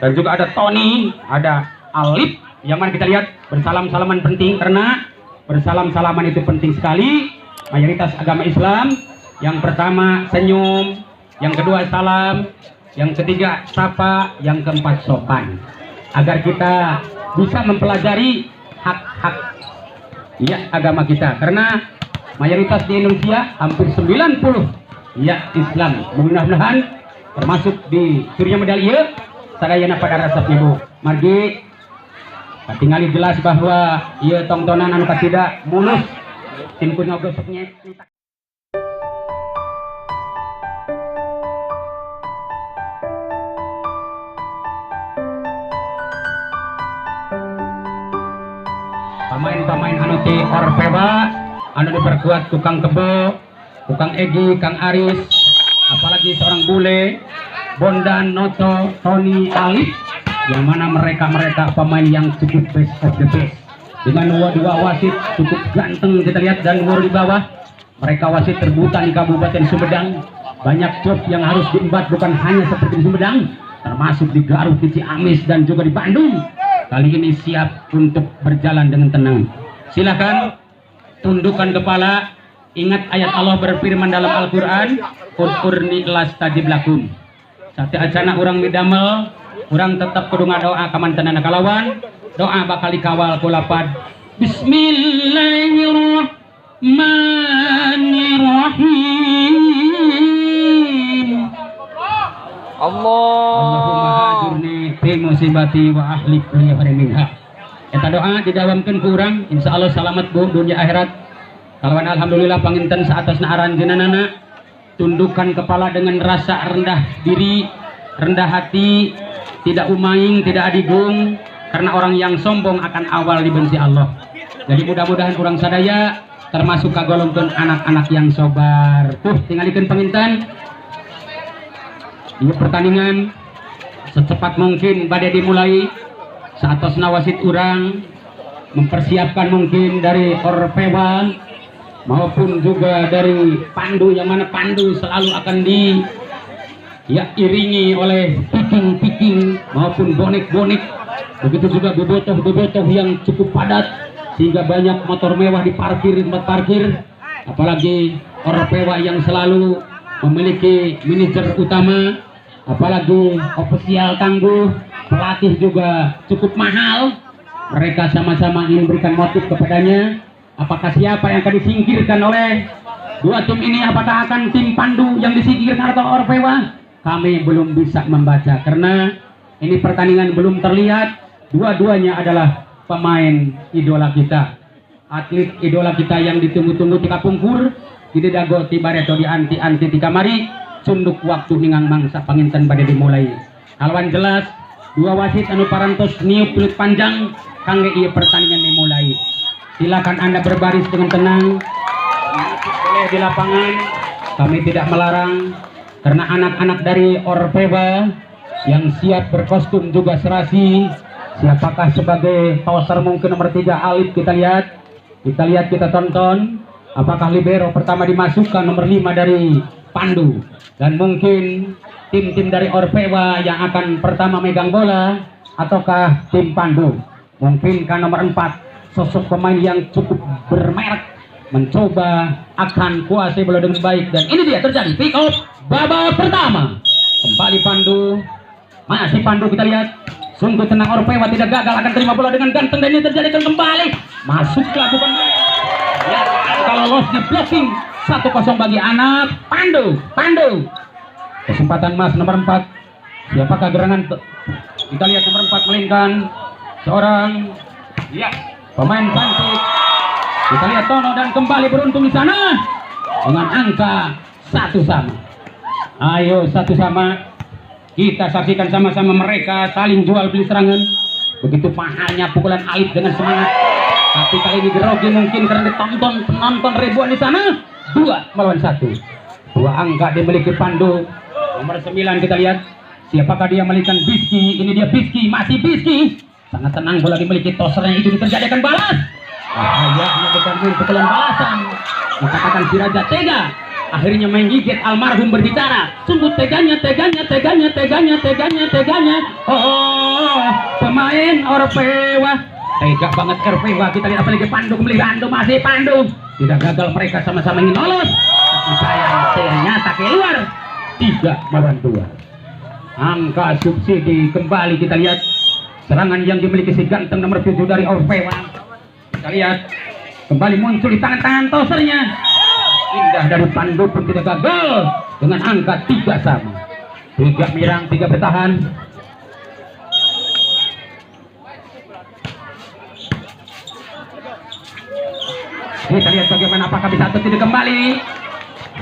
dan juga ada Tony, ada Alif. Yang mana kita lihat bersalam-salaman penting, karena bersalam-salaman itu penting sekali. Mayoritas agama Islam, yang pertama senyum, yang kedua salam, yang ketiga sapa, yang keempat sopan, agar kita bisa mempelajari hak-hak ya agama kita. Karena mayoritas di Indonesia hampir 90 ya Islam. Mudah-mudahan termasuk di surya medalya sadayana pada rasa ibu. Margi tinggali jelas bahwa ia tongtonan anu tidak mulus tim kuno gosoknya. Pemain-pemain anu ti Orpeva anu diperkuat tukang Kebo, tukang Egi, Kang Aris, apalagi seorang bule Bondan, Noto, Tony, Alif, yang mana mereka pemain yang cukup best of the best. Dengan dua wasit cukup ganteng kita lihat, dan di bawah mereka wasit terbuka di Kabupaten Sumedang. Banyak job yang harus diembat, bukan hanya seperti di Sumedang, termasuk di Garut, di Ciamis, dan juga di Bandung. Kali ini siap untuk berjalan dengan tenang. Silakan tundukkan kepala. Ingat ayat Allah berfirman dalam Al-Quran, "Qur'urni lastajib lakum." Sate acana urang midamel, urang tetap kudu ngadoa kamantenana kalawan doa bakal dikawal ku lapad Bismillahirrahmanirrahim. Allahumma hajurni fi musibati wa ahlif li minha. Eta doa didawamkeun ku urang, insyaallah selamat bu dunia akhirat. Kalawan alhamdulillah panginten saatasna aranjeunana, tundukkan kepala dengan rasa rendah diri, rendah hati, tidak umaing, tidak adigung, karena orang yang sombong akan awal dibenci Allah. Jadi mudah-mudahan kurang sadaya termasuk kagolongkeun anak-anak yang sabar. Tinggalikeun panginten. Ieu pertandingan secepat mungkin badai dimulai. Saatosna wasit urang mempersiapkan mungkin dari Orpeva maupun juga dari Pandu, yang mana Pandu selalu akan iringi oleh piking-piking maupun bonek-bonek. Begitu juga bobotoh-bobotoh yang cukup padat, sehingga banyak motor mewah diparkir di tempat parkir. Apalagi Orpeva yang selalu memiliki manajer utama, apalagi ofisial tangguh, pelatih juga cukup mahal. Mereka sama-sama ingin memberikan motif kepadanya. Apakah siapa yang akan disingkirkan oleh dua tim ini? Apakah akan tim Pandu yang disingkirkan atau Orpeva? Kami belum bisa membaca karena ini pertandingan belum terlihat. Dua-duanya adalah pemain idola kita, atlet idola kita yang ditunggu-tunggu tika pungkur, tidak dago tibareto di anti-anti tika mari cunduk waktu ningang mangsa panginten pada dimulai. Kalawan jelas dua wasit anu parantos niup pelut panjang kangge ieu pertandingan dimulai. Silakan Anda berbaris dengan tenang, boleh di lapangan, kami tidak melarang, karena anak-anak dari Orpeva yang siap berkostum juga serasi. Siapakah sebagai toser mungkin nomor 3 Alif, kita lihat, kita tonton. Apakah libero pertama dimasukkan nomor 5 dari Pandu, dan mungkin tim-tim dari Orpeva yang akan pertama megang bola, ataukah tim Pandu? Mungkinkah nomor 4 sosok pemain yang cukup bermerek mencoba akan kuasai bola dengan baik, dan ini dia terjadi pick up babak pertama. Kembali Pandu, masih Pandu, kita lihat sungguh tenang. Orpeva tidak gagal, akan terima bola dengan ganteng, dan ini terjadikan kembali masuklah, bukan ya, kalau lolos di blocking. 1-0 bagi anak Pandu. Kesempatan emas nomor 4. Siapakah gerangan? Kita lihat nomor 4 melingkan seorang pemain cantik. Kita lihat Tono, dan kembali beruntung di sana dengan angka 1-1. Ayo 1-1. Kita saksikan sama-sama mereka saling jual beli serangan. Begitu mahalnya pukulan Alif dengan semangat. Tapi kali ini grogi mungkin karena ditonton penonton ribuan di sana. 2-1. 2 angka dimiliki Pandu. Nomor 9 kita lihat. Siapakah dia melikan Biski? Ini dia Biski, masih Biski. Sangat tenang bola dimiliki tosernya, itu terjadikan balas. Bahaya, dia bukan pukulan balasan. Dikatakan si Raja tega. Akhirnya main gigit, almarhum berbicara, sungguh teganya. Oh, pemain Orpewa, tega banget Orpewa. Kita lihat apalagi Pandu kembali, masih Pandu. Tidak gagal, mereka sama-sama ingin lolos, tapi sayang ternyata keluar 3-2. Angka subsidi kembali, kita lihat serangan yang dimiliki si ganteng nomor 7 dari Orpewa. Kita lihat kembali muncul di tangan-tangan tosernya. Indah dari Pandu pun tidak gagal dengan angka 3-3. 3 mirang, 3 bertahan. Kita lihat bagaimana, apakah bisa atau tidak kembali.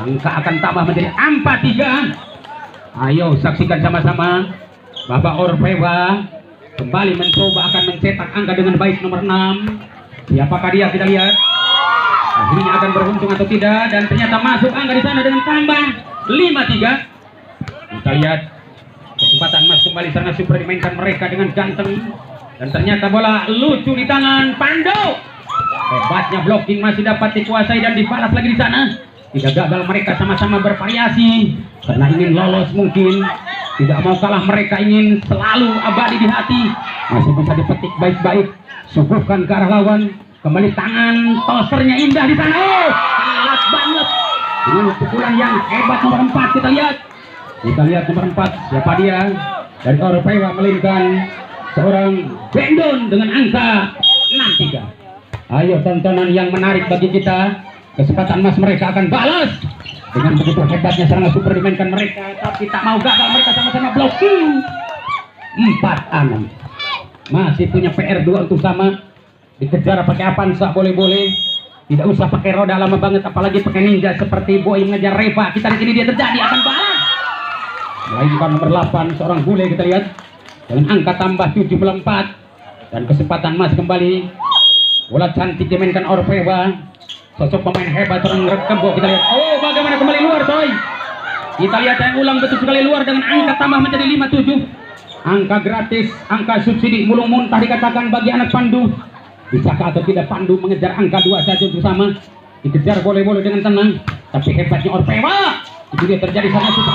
Angka akan tambah menjadi 4-3. Ayo saksikan sama-sama. Bapak Orpewa kembali mencoba akan mencetak angka dengan baik nomor 6. Siapakah dia, kita lihat. Akhirnya akan beruntung atau tidak, dan ternyata masuk angka di sana dengan tambah 5-3. Kita lihat kesempatan emas kembali, sangat super dimainkan mereka dengan ganteng, dan ternyata bola lucu di tangan Pandu. Hebatnya blocking masih dapat dikuasai dan dibalas lagi di sana. Tidak gagal, mereka sama-sama bervariasi karena ingin lolos, mungkin tidak mau kalah, mereka ingin selalu abadi di hati. Masih bisa dipetik baik-baik, suguhkan ke arah lawan. Kembali tangan tosernya indah di sana. Oh, kilat banget dengan pukulan yang hebat nomor 4. Kita lihat nomor 4 siapa dia dari Orpewa, melainkan seorang Bendon dengan angka 6-3. Ayo, tontonan yang menarik bagi kita. Kesempatan emas mereka akan balas dengan begitu hebatnya serangan super dimainkan mereka, tapi tak mau gagal, mereka sama-sama blocking. 4-6. Masih punya PR 2 untuk sama. Dikejar pakai Avanza boleh-boleh, tidak usah pakai roda lama banget, apalagi pakai ninja seperti Boy mengejar Reva. Kita lihat ini dia terjadi, akan balas. Melainkan nomor 8 seorang bule, kita lihat dengan angka tambah 74, dan kesempatan emas kembali. Bola cantik dimainkan Orpewa, sosok pemain hebat seorang Rekebo. Kita lihat, oh bagaimana kembali luar coy. Kita lihat yang ulang betul sekali, luar dengan angka tambah menjadi 5-7. Angka gratis, angka subsidi mulung muntah dikatakan bagi anak Pandu. Bisakah atau tidak Pandu mengejar angka 2 saja bersama? Dikejar boleh-boleh dengan tenang, tapi hebatnya Orpewa. Itu dia terjadi sama super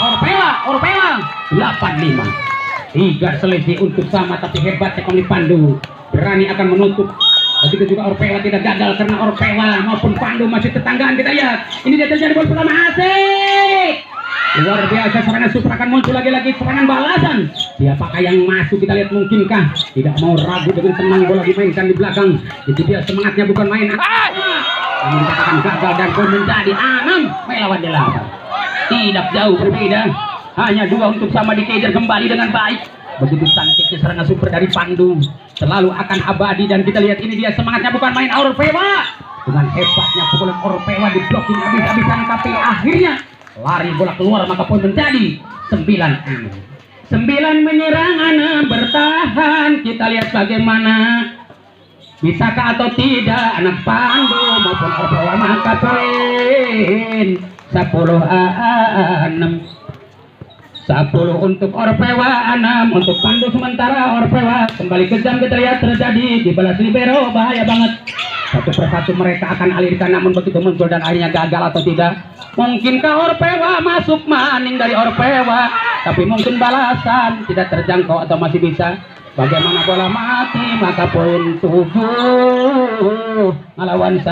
Orpewa 8-5. 3 selisih untuk sama, tapi hebatnya kembali Pandu berani akan menutup. Begitu juga Orpewa tidak gagal karena Orpewa maupun Pandu masih tetanggaan. Kita lihat ini dia terjadi, bola pertama asik. Luar biasa, serangan super akan muncul lagi-lagi, serangan balasan. Siapakah yang masuk, kita lihat, mungkinkah? Tidak mau ragu, dengan tenang bola dimainkan di belakang. Itu dia semangatnya, bukan main. Ini dikatakan gagal dan gol menjadi 6 melawan 8. Tidak jauh berbeda, hanya 2 untuk sama, dikejar kembali dengan baik. Begitu cantiknya serangan super dari Pandu, selalu akan abadi. Dan kita lihat ini dia semangatnya, bukan main Orpewa. Dengan hebatnya pukulan Orpewa di blocking habis-habisan, tapi akhirnya lari bola keluar, maka poin menjadi 9-6. 9 menyerang, 6 bertahan. Kita lihat bagaimana, bisakah atau tidak anak Pandu maupun Orpewa, maka poin 10-6. 10 untuk Orpewa, 6 untuk Pandu. Sementara Orpewa kembali kejam, kita lihat terjadi dibalas libero, bahaya banget. Satu persatu mereka akan alirkan, namun begitu muncul dan akhirnya gagal atau tidak. Mungkinkah Orpewa masuk, maning dari Orpewa, tapi mungkin balasan tidak terjangkau atau masih bisa. Bagaimana bola mati, maka poin 7 melawan 10.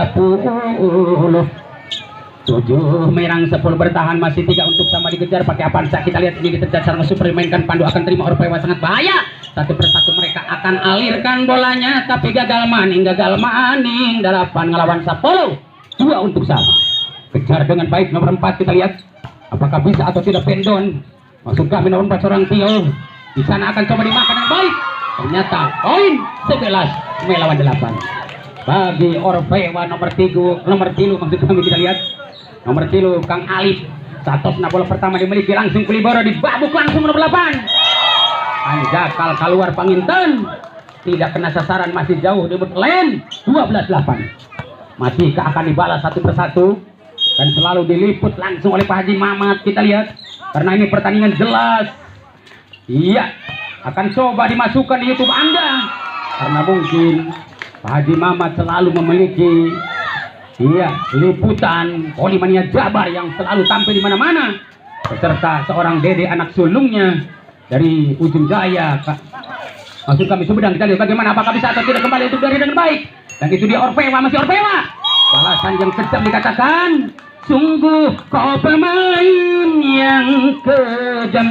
7 merang 10 bertahan, masih 3 untuk sama, dikejar pakai Avanza. Kita lihat ini diterjang serangan super dimainkan Pandu, akan terima Orpewa, sangat bahaya. Satu persatu mereka akan alirkan bolanya, tapi gagal maning. 8 ngelawan 10. 2 untuk sama. Kejar dengan baik nomor 4, kita lihat apakah bisa atau tidak Bendon. Maksud kami nomor 4 seorang Tio di sana akan coba dimakan dengan baik. Ternyata poin 11 melawan 8 bagi Orpewa. Nomor 3 maksud kami, kita lihat nomor 3 Kang Alif. Satosna bola pertama dimiliki, langsung Kuliboro dibabuk langsung nomor 8. Anjakal keluar Panginten, tidak kena sasaran, masih jauh di lane. 12-8. Masihkah akan dibalas satu persatu dan selalu diliput langsung oleh Pak Haji Mamat. Kita lihat karena ini pertandingan jelas. Iya, akan coba dimasukkan di YouTube Anda karena mungkin Pak Haji Mamat selalu memiliki Iya, liputan Polimania Jabar yang selalu tampil di mana-mana beserta seorang dede anak sulungnya dari ujung jaya. Maksud kami Sumedang. Kita lihat bagaimana, apakah bisa atau tidak kembali untuk dari dengan baik. Dan itu dia Orfewa, masih Orfewa. Balasan yang kejam dikatakan, sungguh kau pemain yang kejam,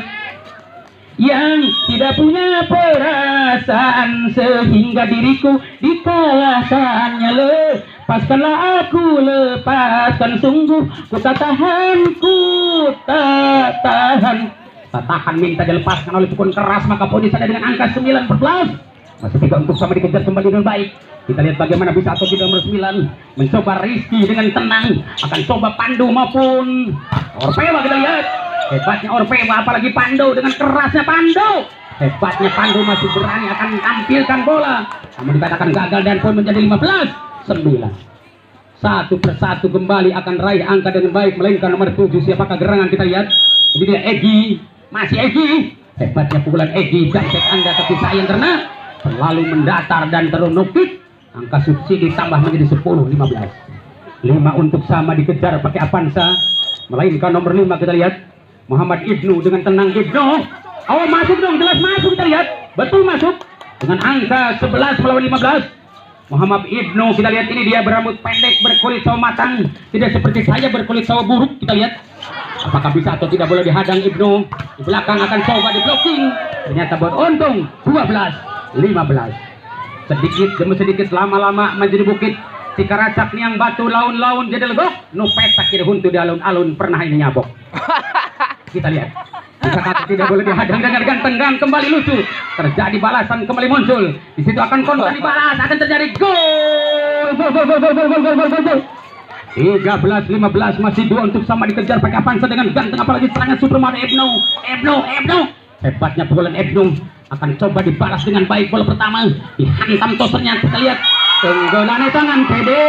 yang tidak punya perasaan, sehingga diriku dikalahkannya. Lepaskanlah aku, lepaskan, sungguh ku tak tahan, ku tak tahan. Tak tahan minta dilepaskan oleh pukulan keras, maka poin ada dengan angka 9-14. Masih 3 untuk sama dikejar kembali dengan baik. Kita lihat bagaimana bisa atau tidak nomor 9. Mencoba Rizky dengan tenang, akan coba Pandu maupun Orfewa. Kita lihat hebatnya Orfewa, apalagi Pandu dengan kerasnya Pandu. Hebatnya Pandu masih berani akan tampilkan bola, namun dikatakan gagal dan poin menjadi 15-9. Satu persatu kembali akan raih angka dengan baik, melainkan nomor 7. Siapakah gerangan? Kita lihat. Ini dia Egi, masih Egi. Hebatnya pukulan Egi, jangkit Anda, tapi sayang karena terlalu mendatar dan terunukit. Angka subsidi tambah menjadi 10-15. 5 untuk sama dikejar pakai Avanza, melainkan nomor 5. Kita lihat Muhammad Ibnu dengan tenang. Ibnu, oh masuk dong, jelas masuk. Kita lihat betul masuk dengan angka 11 melawan 15. Muhammad Ibnu, kita lihat ini dia berambut pendek, berkulit sawo matang, tidak seperti saya berkulit sawo buruk. Kita lihat apakah bisa atau tidak, boleh dihadang Ibnu. Di belakang akan coba di blocking, ternyata buat untung 12-15. Sedikit demi sedikit, lama-lama menjadi bukit. Tikaracak niang batu laun-laun jadi legok, nupet sakit huntu di alun-alun pernah ini nyabok. Kita lihat, bisa kata tidak boleh dihadang dengan ganteng kembali lucu. Terjadi balasan kembali muncul. Di situ akan kontra dibalas, akan terjadi gol. 13-15, masih 2 untuk sama dikejar pakai Avanza dengan ganteng, apalagi serangan Superman Ibnu. Hebatnya pukulan Ibnu, akan coba dibalas dengan baik. Bola pertama dihantam tosernya. Kita lihat tenggelan tangan pede,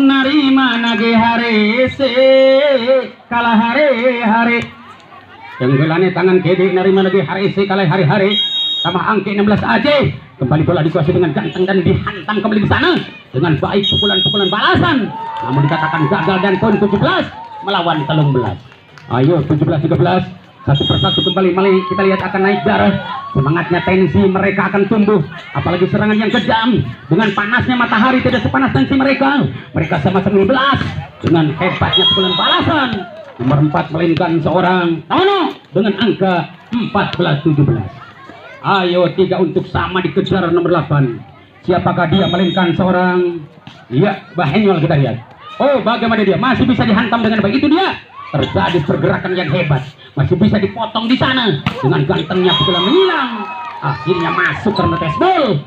narima nage hare se, kalah hare. Tenggelan tangan pede, narima nage hare se, kalah hare. Sama angka 16 aja. Kembali bola dikuasai dengan ganteng dan dihantam kembali di sana dengan baik, pukulan balasan. Namun dikatakan gagal dan poin 17 melawan 13. Ayo 17-13. Satu persatu kembali kita lihat akan naik darah. Semangatnya, tensi mereka akan tumbuh, apalagi serangan yang kejam. Dengan panasnya matahari tidak sepanas tensi mereka. Mereka sama-sama 15 dengan hebatnya pukulan balasan. Nomor 4 melainkan seorang Tono dengan angka 14-17. Ayo 3 untuk sama dikejar nomor 8. Siapakah dia? Melainkan seorang Bahenyol. Kita lihat. Oh, bagaimana dia masih bisa dihantam dengan baik. Itu dia. Terjadi pergerakan yang hebat, masih bisa dipotong di sana dengan gantengnya pukulan menghilang. Akhirnya masuk karena tes ball.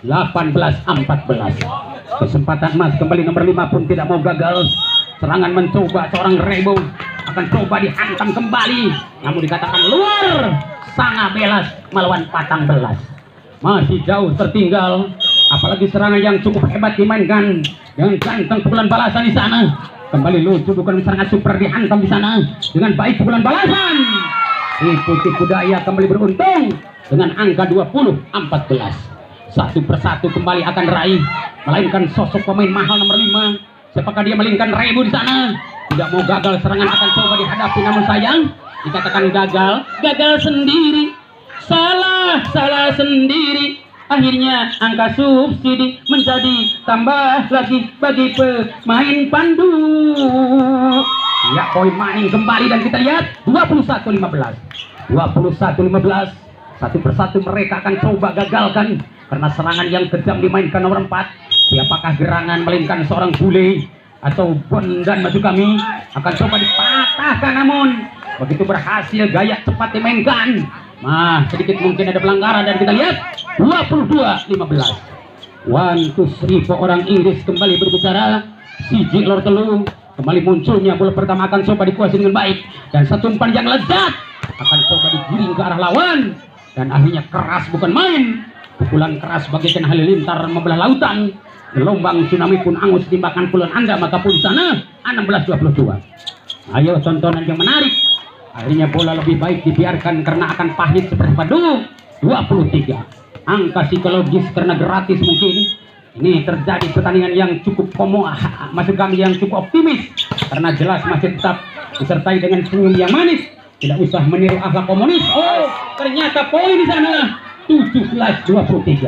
18-14. Kesempatan emas kembali nomor 5 pun tidak mau gagal. Serangan mencoba seorang Rebo, akan coba dihantam kembali, namun dikatakan luar. Sangat belas melawan 14. Masih jauh tertinggal, apalagi serangan yang cukup hebat dimainkan dengan ganteng pukulan balasan di sana. Kembali lucu, bukan serangan super dihantam di sana dengan baik pukulan balasan. Tipu daya kembali beruntung dengan angka 20-14. Satu persatu kembali akan raih, melainkan sosok pemain mahal nomor 5. Siapakah dia? Melainkan Rebo di sana. Tidak mau gagal, serangan akan coba dihadapi, namun sayang dikatakan gagal sendiri. Salah sendiri. Akhirnya angka subsidi menjadi tambah lagi bagi pemain Pandu. Ya, poin main kembali dan kita lihat 21-15. 21-15. Satu persatu mereka akan coba gagalkan karena serangan yang kejam dimainkan nomor 4. Siapakah gerangan? Melainkan seorang bule atau Bondan masuk kami, akan coba dipatahkan, namun begitu berhasil gaya cepat dimainkan. Nah, sedikit mungkin ada pelanggaran dan kita lihat 22-15. 1-3 orang Inggris kembali berbicara. Siji lor telu kembali munculnya bola pertama akan coba dikuasai dengan baik dan satu umpan yang lezat akan coba digiring ke arah lawan dan akhirnya keras bukan main. Pukulan keras bagaikan halilintar membelah lautan. Gelombang tsunami pun angus timbakan puluhan Anda, maka pun di sana 16-22. Ayo tontonan yang menarik. Akhirnya bola lebih baik dibiarkan karena akan pahit seperti padu. 23. Angka psikologis karena gratis mungkin. Ini terjadi pertandingan yang cukup maksud kami yang cukup optimis, karena jelas masih tetap disertai dengan senyum yang manis. Tidak usah meniru akhlak komunis. Oh, ternyata poin di sana 17-23.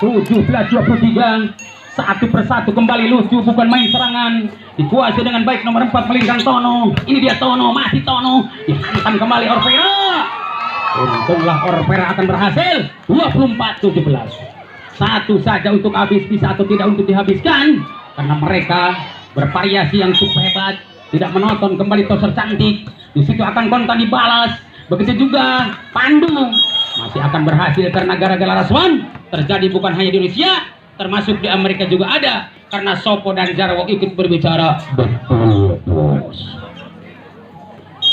17-23. Satu persatu kembali Lucu, bukan main serangan. Dikuasai dengan baik nomor 4 melingkang Tono. Ini dia Tono, masih Tono. Dihantam kembali Orpera. Untunglah Orpera akan berhasil. 24-17. Satu saja untuk habis, bisa atau tidak untuk dihabiskan, karena mereka bervariasi yang cukup hebat. Tidak menonton kembali toser cantik. Di situ akan kontan dibalas. Begitu juga Pandu masih akan berhasil, karena gara-gara Raswan terjadi bukan hanya di Indonesia, termasuk di Amerika juga ada, karena Sopo dan Jarwo ikut berbicara. Betul bos.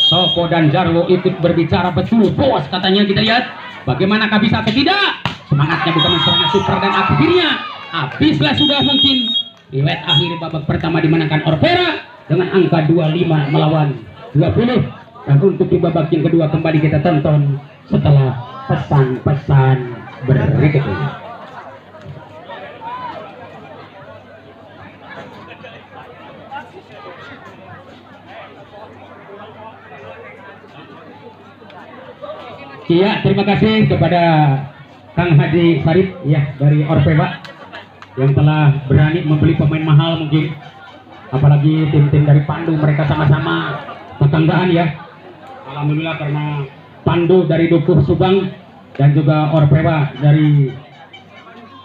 Sopo dan Jarwo ikut berbicara, betul bos katanya. Kita lihat bagaimanakah bisa atau tidak. Semangatnya bukan menserang super, dan akhirnya habislah sudah mungkin. Riwayat akhir babak pertama dimenangkan Orpera dengan angka 25 melawan 20. Dan untuk di babak yang kedua kembali kita tonton setelah pesan-pesan berikut ini. Iya, terima kasih kepada Kang Haji Sarip ya dari Orpeva yang telah berani membeli pemain mahal mungkin. Apalagi tim-tim dari Pandu, mereka sama-sama tetanggaan ya. Alhamdulillah, karena Pandu dari Dukuh Subang dan juga Orpeva dari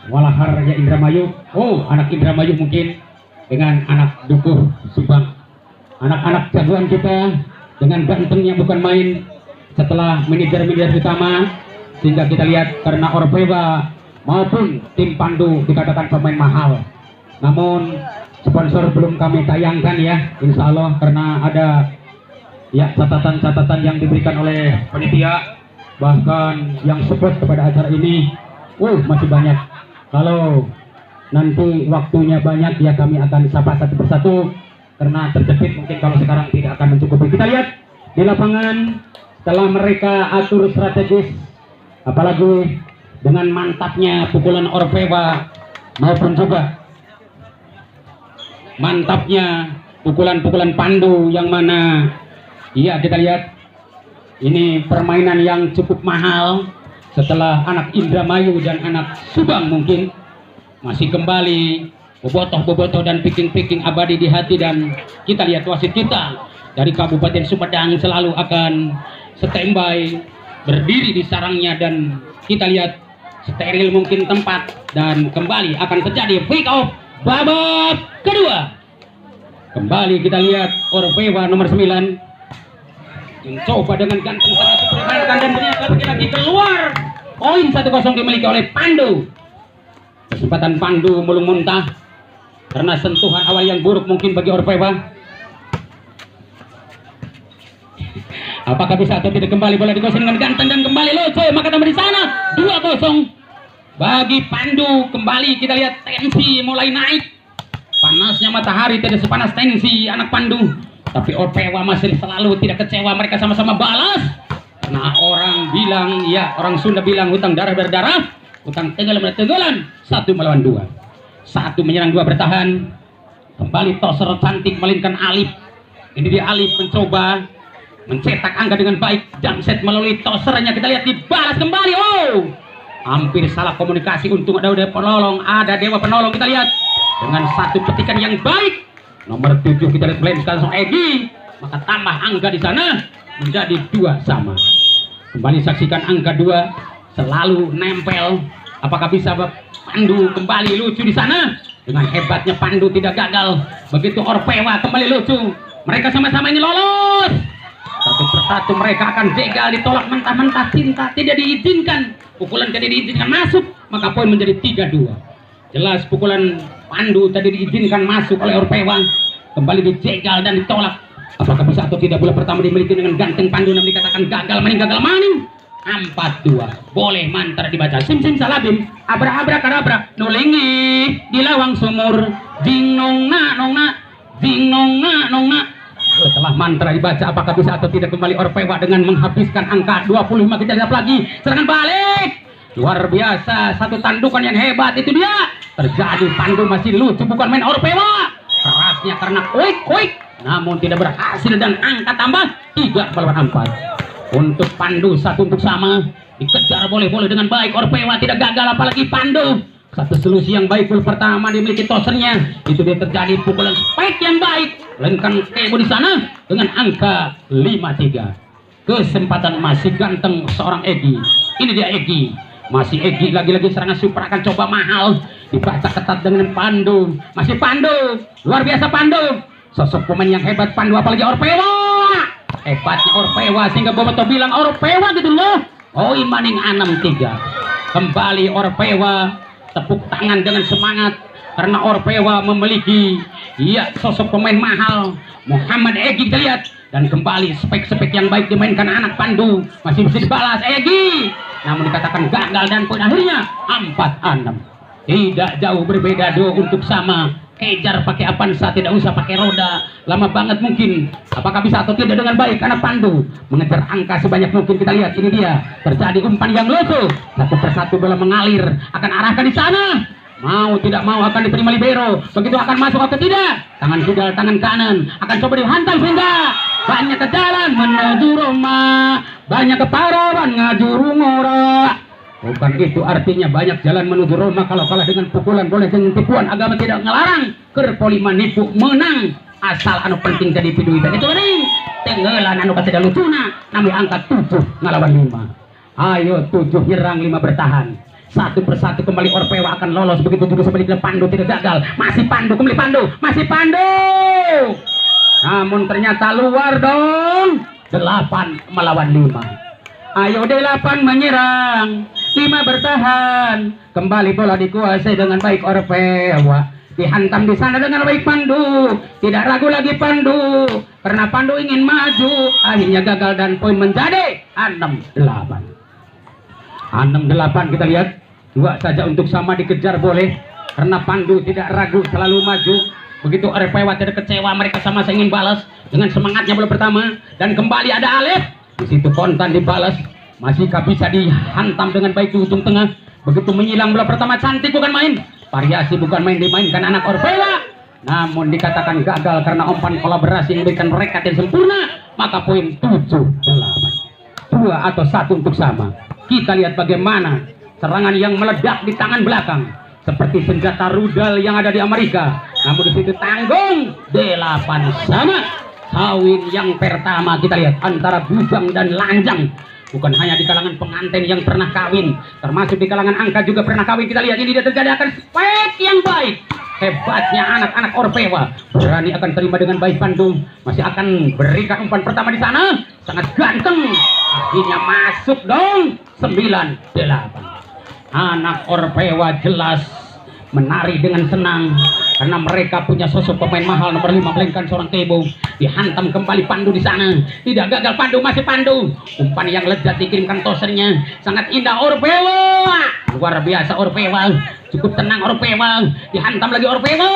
Walahar ya Indramayu. Oh, anak Indramayu mungkin dengan anak Dukuh Subang. Anak-anak jagoan kita dengan gantengnya bukan main setelah manajer-manajer utama, sehingga kita lihat karena Orpeva maupun tim Pandu dikatakan pemain mahal. Namun sponsor belum kami tayangkan ya, insya Allah, karena ada ya catatan-catatan yang diberikan oleh panitia, bahkan yang support kepada acara ini masih banyak. Kalau nanti waktunya banyak ya kami akan sapa satu persatu, karena terjepit mungkin kalau sekarang tidak akan mencukupi. Kita lihat di lapangan setelah mereka atur strategis, apalagi dengan mantapnya pukulan Orpeva maupun juga mantapnya pukulan-pukulan Pandu, yang mana iya kita lihat ini permainan yang cukup mahal. Setelah anak Indramayu dan anak Subang mungkin masih kembali bobotoh dan piking-piking abadi di hati. Dan kita lihat wasit kita dari Kabupaten Sumedang selalu akan standby berdiri di sarangnya, dan kita lihat steril mungkin tempat, dan kembali akan terjadi pick off babak kedua. Kembali kita lihat Orpeva nomor 9 mencoba dengan ganteng sangat dipermainkan, dan ternyata lagi keluar. Poin 1-0 dimiliki oleh Pandu. Kesempatan Pandu mulung muntah karena sentuhan awal yang buruk mungkin bagi Orpeva. Apakah bisa atau tidak kembali bola dikuasai dengan ganteng dan kembali Lucu, maka tambah di sana 2-0 bagi Pandu. Kembali kita lihat tensi mulai naik. Panasnya matahari tidak sepanas tensi anak Pandu, tapi Orpeva masih selalu tidak kecewa. Mereka sama-sama balas, karena orang bilang ya, orang Sunda bilang hutang darah berdarah, hutang tenggelam tenggelam. 1 melawan 2, 1 menyerang 2 bertahan. Kembali toser cantik melintkan Alif. Ini dia Alif mencoba mencetak angka dengan baik, jump set melalui tosernya. Kita lihat dibalas kembali. Oh, hampir salah komunikasi. Untung ada penolong, ada dewa penolong. Kita lihat dengan satu petikan yang baik nomor 7 kita lihat play langsung Egi, maka tambah angka di sana menjadi 2 sama. Kembali saksikan angka 2 selalu nempel. Apakah bisa Pandu kembali Lucu di sana? Dengan hebatnya Pandu tidak gagal. Begitu Orpeva kembali Lucu. Mereka sama-sama ini lolos. Satu persatu mereka akan jegal, ditolak mentah-mentah, cinta tidak diizinkan, pukulan tidak diizinkan masuk, maka poin menjadi 3-2. Jelas pukulan Pandu tadi diizinkan masuk oleh Orpeva, kembali dijegal dan ditolak. Apakah bisa atau tidak? Bola pertama dimiliki dengan ganteng Pandu, namun dikatakan gagal maning. 4-2. Boleh mantra dibaca. Sim salabim, abra kadabra, nulingi di lawang sumur, jing nongna, jing nongna. Setelah mantra dibaca, apakah bisa atau tidak kembali Orpeva dengan menghabiskan angka 25. Kita lihat lagi serangan balik. luar biasa, satu tandukan yang hebat itu dia. Terjadi Pandu masih lucu, bukan main Orpewa. Kerasnya karena kuik, namun tidak berhasil dan angka tambah 3 melawan 4. Untuk Pandu 1 untuk sama, dikejar boleh-boleh dengan baik. Orpewa tidak gagal, apalagi Pandu. Satu solusi yang baik gol pertama dimiliki tosernya. Itu dia terjadi pukulan spike yang baik. Lengkan Kebo di sana dengan angka 5-3. Kesempatan masih ganteng seorang Egi. Ini dia Egi. Masih Egi, lagi-lagi serangan super akan coba mahal. Dibaca ketat dengan Pandu. Masih Pandu. Luar biasa Pandu. Sosok pemain yang hebat Pandu, apalagi Orpewa. Hebatnya Orpewa sehingga Boboto bilang Orpewa gitu loh. Oi maning 6-3. Kembali Orpewa. Tepuk tangan dengan semangat karena Orpewa memiliki sosok pemain mahal Muhammad Egi, kita lihat. Dan kembali spek-spek yang baik dimainkan anak Pandu, masih bisa dibalas Egi, namun dikatakan gagal dan poin akhirnya 4-6. Tidak jauh berbeda 2 untuk sama. Kejar pakai Avanza, tidak usah pakai roda, lama banget mungkin. Apakah bisa atau tidak dengan baik anak Pandu mengejar angka sebanyak mungkin. Kita lihat, ini dia terjadi umpan yang lucu, satu persatu bola mengalir, akan arahkan di sana. Mau tidak mau akan diterima libero. Begitu akan masuk atau tidak, tangan kidal, tangan kanan akan coba dihantam sehingga banyak ke jalan menuju rumah, banyak ke parawan ngajuru ngora. Bukan itu artinya banyak jalan menuju Roma kalau kalah dengan pukulan, boleh dengan tipuan. Agama tidak ngelarang. Kerpolima nipu menang asal anu penting jadi pidui itu ring tenggelan anu tidak lucuna. Namun angka 7 ngelawan 5. Ayo 7 nyerang 5 bertahan. Satu persatu kembali Orpewa akan lolos. Begitu juga sebaliknya Pandu tidak gagal. Masih Pandu, kembali Pandu, masih Pandu. Namun ternyata luar dong. 8 melawan 5. Ayo 8 menyerang, 5 bertahan. Kembali bola dikuasai dengan baik Orpewa. Dihantam di sana dengan baik Pandu. Tidak ragu lagi Pandu karena Pandu ingin maju. Akhirnya gagal dan poin menjadi 6-8. 6-8 kita lihat. 2 saja untuk sama, dikejar boleh karena Pandu tidak ragu selalu maju. Begitu Orpewa tidak kecewa, mereka sama-sama ingin balas dengan semangatnya bola pertama. Dan kembali ada Alif. Di situ kontan dibalas, masihkah bisa dihantam dengan baik di ujung tengah. Begitu menyilang bola pertama, cantik bukan main, variasi bukan main dimainkan anak Orpewa. Namun dikatakan gagal karena umpan kolaborasi yang memberikan mereka yang sempurna. Maka poin 7-8. 2 atau 1 untuk sama. Kita lihat bagaimana serangan yang meledak di tangan belakang seperti senjata rudal yang ada di Amerika. Namun di situ tanggung 8 sama. Kawin yang pertama kita lihat antara Bujang dan Lanjang. Bukan hanya di kalangan pengantin yang pernah kawin, termasuk di kalangan angka juga pernah kawin. Kita lihat ini dia terjadi akan spek yang baik. Hebatnya anak-anak Orpewa, berani akan terima dengan baik Pandu. Masih akan berikan umpan pertama di sana, sangat ganteng. Akhirnya masuk dong 9-8. Anak Orpewa jelas menari dengan senang karena mereka punya sosok pemain mahal nomor 5 melainkan seorang Kebo. Dihantam kembali Pandu di sana, tidak gagal Pandu, masih Pandu. Umpan yang lezat dikirimkan tosernya, sangat indah Orpewa. Luar biasa Orpewa, cukup tenang Orpewa. Dihantam lagi Orpewa,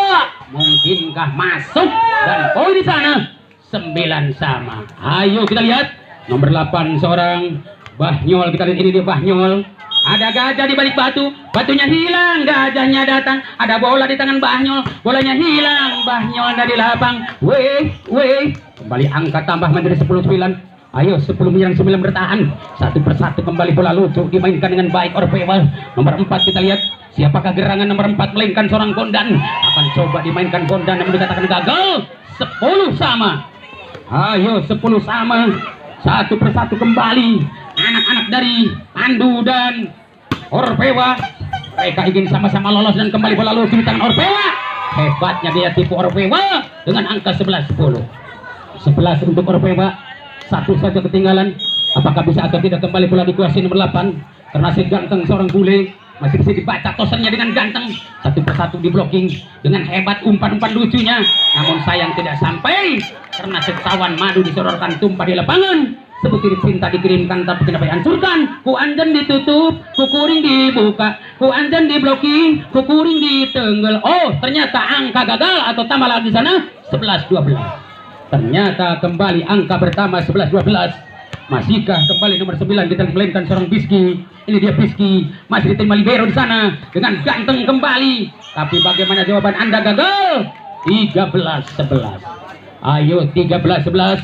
mungkinkah masuk dan poin di sana 9 sama. Ayo kita lihat nomor 8 seorang Bahnol. Kita lihat ini dia Bahnol. Ada gajah di balik batu, batunya hilang, gajahnya datang. Ada bola di tangan Bahnol, bolanya hilang, Bahnol dari lapang. Weh, kembali angka tambah menjadi 10-9. Ayo 10 menyerang 9 bertahan. Satu persatu kembali bola lucu dimainkan dengan baik Orpewa. Nomor 4 kita lihat siapakah gerangan nomor 4 melainkan seorang Bondan. Akan coba dimainkan Bondan namun dikatakan gagal. 10 sama. Ayo 10 sama. Satu persatu kembali anak-anak dari Pandu dan Orpewa. Mereka ingin sama-sama lolos dan kembali bola lucu di tangan Orpewa. Hebatnya dia tipu Orpewa dengan angka 11-10. 11 untuk Orpewa. 1 saja ketinggalan. Apakah bisa atau tidak kembali bola dikuasai nomor 8 karena si ganteng seorang bule. Masih bisa dibaca tosennya dengan ganteng. Satu persatu di blocking dengan hebat umpan-umpan lucunya. Namun sayang tidak sampai karena secawan madu disodorkan tumpah di lapangan. Sebutir cinta dikirimkan tapi tidak dihancurkan. Ku anjan ditutup, ku kuring dibuka. Ku anjan di blocking, ku kuring ditenggel. Oh, ternyata angka gagal atau tambah lagi di sana 11-12. Ternyata kembali angka pertama 11-12. Masihkah kembali nomor 9 kita melainkan seorang Biski. Ini dia Biski, masih diterima libero di sana dengan ganteng kembali. Tapi bagaimana jawaban Anda? Gagal. 13-11. Ayo 13-11.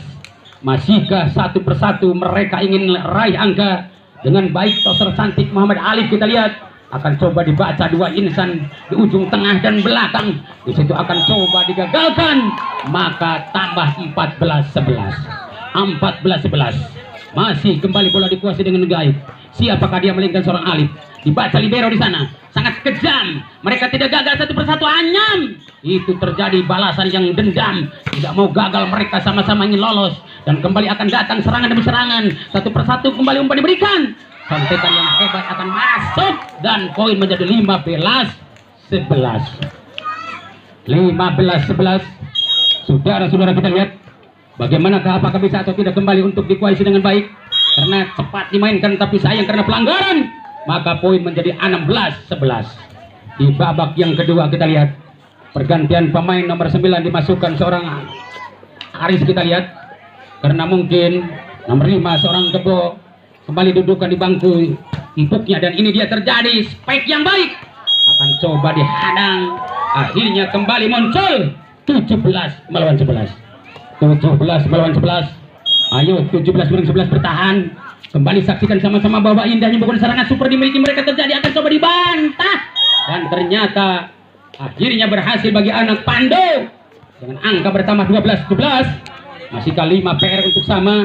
Masihkah satu persatu mereka ingin raih angka dengan baik? Toser cantik Muhammad Alif kita lihat akan coba dibaca dua insan di ujung tengah dan belakang. Di situ akan coba digagalkan. Maka tambah 14-11. 14-11. Masih kembali bola dikuasai dengan gaib. Siapakah dia melainkan seorang Alif? Dibaca libero di sana. Sangat kejam. Mereka tidak gagal satu persatu, anyam. Itu terjadi balasan yang dendam. Tidak mau gagal, mereka sama-sama ingin lolos. Dan kembali akan datang serangan demi serangan. Satu persatu kembali umpan diberikan. Sontekan yang hebat akan masuk. Dan poin menjadi 15-11. 15-11. Saudara-saudara, kita lihat bagaimanakah, apakah bisa atau tidak kembali untuk dikuasai dengan baik. Karena cepat dimainkan tapi sayang karena pelanggaran. Maka poin menjadi 16-11. Di babak yang kedua kita lihat pergantian pemain nomor 9 dimasukkan seorang Aris kita lihat. Karena mungkin nomor 5 seorang Kebo kembali dudukkan di bangku empuknya. Dan ini dia terjadi spike yang baik. Akan coba dihadang. Akhirnya kembali muncul 17 melawan 11. 17 melawan 11. Ayo 17 melawan 11 bertahan. Kembali saksikan sama-sama bahwa indahnya bukan serangan super dimiliki mereka terjadi. Akan coba dibantah. Dan ternyata akhirnya berhasil bagi anak Pandu. Dengan angka bertambah 12-17. Masih kali 5 PR untuk sama.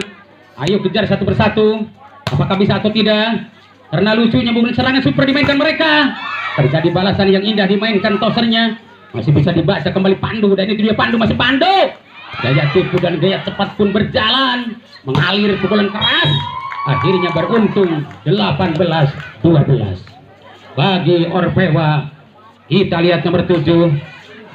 Ayo kejar satu persatu. Apakah bisa atau tidak? Karena lucunya bukan serangan super dimainkan mereka. Terjadi balasan yang indah dimainkan tosernya. Masih bisa dibaca kembali Pandu. Dan itu dia Pandu, masih Pandu. Gaya tipu dan gaya cepat pun berjalan. Mengalir pukulan keras. Akhirnya beruntung 18-12 bagi Orpewa. Kita lihat nomor 7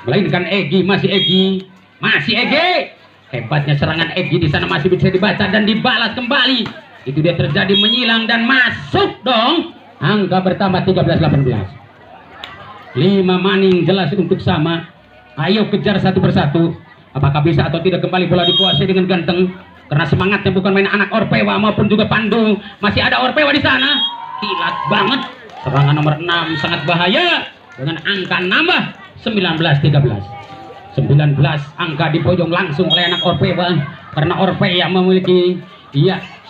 melainkan Egi, masih Egi, masih Egi. Hebatnya serangan Egi di sana masih bisa dibaca dan dibalas kembali. Itu dia terjadi menyilang dan masuk dong. Angka bertambah 13-18. 5 maning jelas untuk sama. Ayo kejar satu persatu. Apakah bisa atau tidak kembali bola dikuasai dengan ganteng? Karena semangatnya bukan main anak Orpewa maupun juga Pandu. Masih ada Orpewa di sana. Kilat banget. Serangan nomor 6 sangat bahaya. Dengan angka nambah 19-13. 19 angka di pojok langsung oleh anak Orpewa. Karena Orpewa memiliki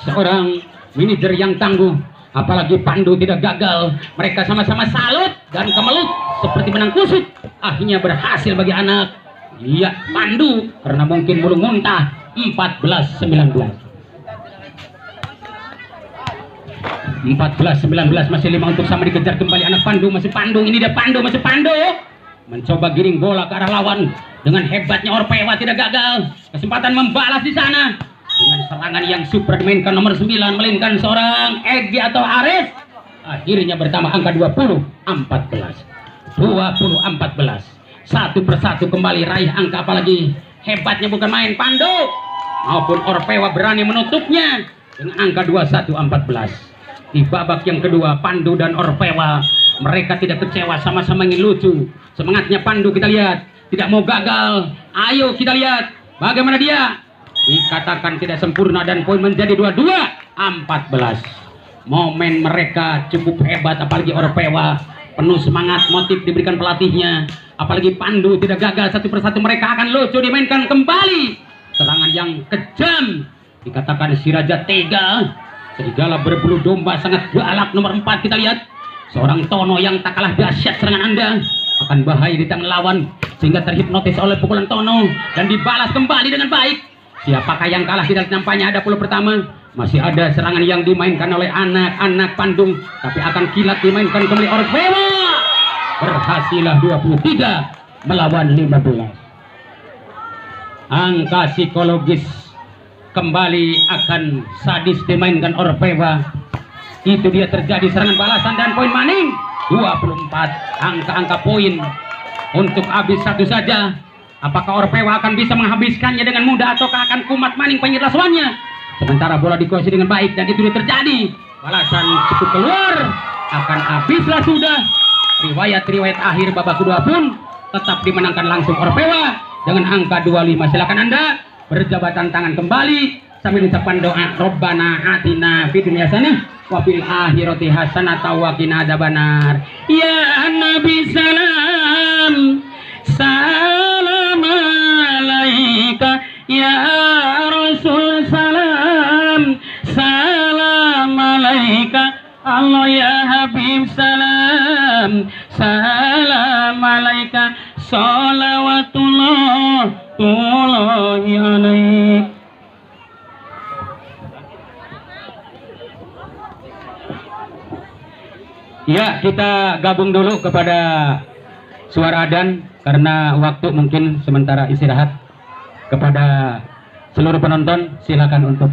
seorang manajer yang tangguh. Apalagi Pandu tidak gagal. Mereka sama-sama salut dan kemelut seperti menang kusut. Akhirnya berhasil bagi anak Pandu karena mungkin belum muntah. 14-19. 14-19 masih 5 untuk sama dikejar kembali anak Pandu. Masih Pandu, ini dia Pandu, masih Pandu. Mencoba giring bola ke arah lawan. Dengan hebatnya Orpewa tidak gagal. Kesempatan membalas di sana. Dengan serangan yang super dimainkan nomor 9 melainkan seorang Egi atau Aris. Akhirnya bertambah angka 20-14. 20-14. Satu persatu kembali raih angka, apalagi hebatnya bukan main Pandu maupun Orpewa berani menutupnya dengan angka 21-14. Di babak yang kedua Pandu dan Orpewa mereka tidak kecewa, sama-sama ingin lucu. Semangatnya Pandu kita lihat tidak mau gagal. Ayo kita lihat bagaimana dia. Dikatakan tidak sempurna dan poin menjadi 22-14. Momen mereka cukup hebat, apalagi Orpewa penuh semangat, motif diberikan pelatihnya. Apalagi Pandu tidak gagal, satu persatu mereka akan lucu dimainkan kembali. Serangan yang kejam, dikatakan si Raja tega. Serigala berbulu domba sangat galak nomor 4 kita lihat. Seorang Tono yang tak kalah dahsyat serangan Anda. Akan bahaya di tangan lawan sehingga terhipnotis oleh pukulan Tono dan dibalas kembali dengan baik. Siapakah yang kalah tidak nampaknya ada puluh pertama. Masih ada serangan yang dimainkan oleh anak-anak Pandung, tapi akan kilat dimainkan kembali Orpewa. Berhasillah 23 melawan 15. Angka psikologis kembali akan sadis dimainkan Orpewa. Itu dia terjadi serangan balasan dan poin maning 24. Angka-angka poin untuk habis satu saja. Apakah Orpewa akan bisa menghabiskannya dengan mudah ataukah akan kumat maning penyertas lawannya? Sementara bola dikuasai dengan baik dan itu dia terjadi. Balasan cukup keluar. Akan habislah sudah. Riwayat-riwayat akhir babak kedua pun tetap dimenangkan langsung Orpewa dengan angka 25. Silakan Anda berjabatan tangan kembali sambil ucapan doa Rabbana atina fid dunya hasanah wa fil akhirati hasanah wa qina adzabannar. Ya Nabi salam salam alaika, ya Rasul salam salam alaika, Allah ya Habib salam salam alaika, salawatullah tullahi alaik. Ya, kita gabung dulu kepada suara adzan karena waktu mungkin sementara istirahat. Kepada seluruh penonton silakan untuk